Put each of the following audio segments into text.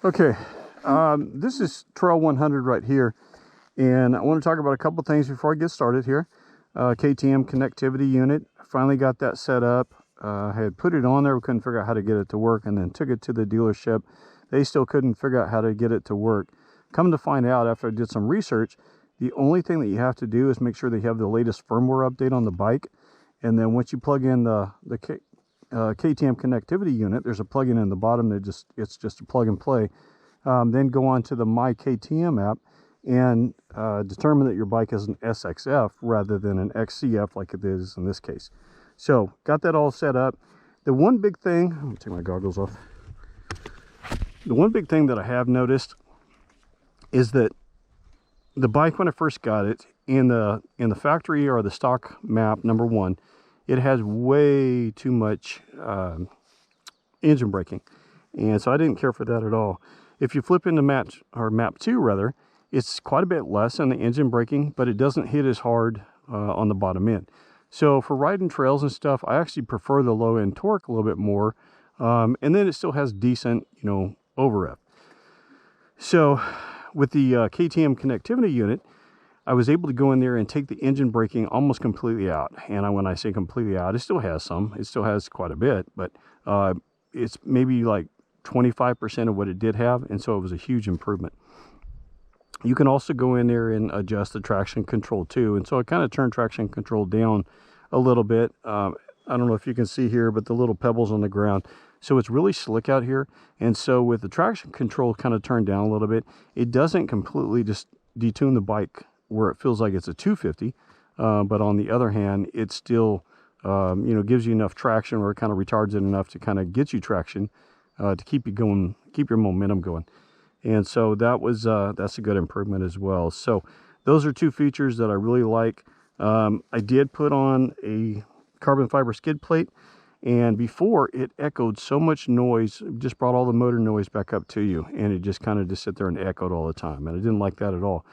Okay, this is Trail 100 right here, and I want to talk about a couple things before I get started here. KTM Connectivity Unit, I finally got that set up. I had put it on there, we couldn't figure out how to get it to work, and then took it to the dealership. They still couldn't figure out how to get it to work. Come to find out, after I did some research, the only thing that you have to do is make sure they have the latest firmware update on the bike. And then once you plug in the KTM Connectivity Unit, there's a plug-in in the bottom that it's just a plug and play. Then go on to the My KTM app and determine that your bike is an SXF rather than an XCF like it is in this case. So got that all set up. The one big thing, I'm gonna take my goggles off. The one big thing that I have noticed is that the bike, when I first got it, in the factory or the stock map, number one, it has way too much engine braking, and so I didn't care for that at all. If you flip into map 2 rather, it's quite a bit less on the engine braking, but it doesn't hit as hard on the bottom end. So for riding trails and stuff, I actually prefer the low end torque a little bit more, and then it still has decent, over rev. So with the KTM Connectivity Unit, I was able to go in there and take the engine braking almost completely out. And when I say completely out, it still has some. It still has quite a bit, but it's maybe like 25% of what it did have, and so it was a huge improvement. You can also go in there and adjust the traction control too, and so I kind of turned traction control down a little bit. I don't know if you can see here, but the little pebbles on the ground. So it's really slick out here, and so with the traction control kind of turned down a little bit, it doesn't completely just detune the bike where it feels like it's a 250, but on the other hand, it still gives you enough traction, or it kind of retards it enough to kind of get you traction to keep you going, keep your momentum going. And so that's a good improvement as well. So those are two features that I really like. I did put on a carbon fiber skid plate, and before it echoed so much noise, it just brought all the motor noise back up to you, and it just kind of just sit there and echoed all the time, and I didn't like that at all.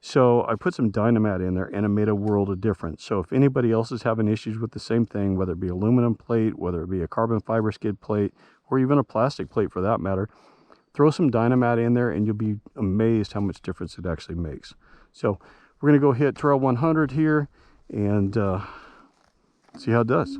So I put some Dynamat in there, and it made a world of difference. So if anybody else is having issues with the same thing, whether it be aluminum plate, whether it be a carbon fiber skid plate, or even a plastic plate for that matter, throw some Dynamat in there and you'll be amazed how much difference it actually makes. So we're going to go hit Trail 100 here and see how it does.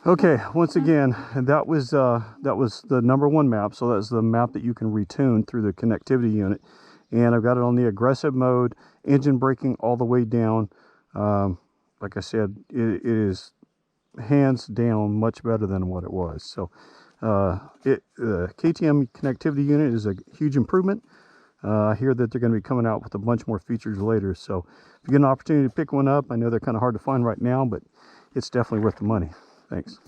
Okay, once again, that was the #1 map. So that's the map that you can retune through the connectivity unit. And I've got it on the aggressive mode, engine braking all the way down. Like I said, it is hands down much better than what it was. So the KTM Connectivity Unit is a huge improvement. I hear that they're going to be coming out with a bunch more features later. So if you get an opportunity to pick one up, I know they're kind of hard to find right now, but it's definitely worth the money. Thanks.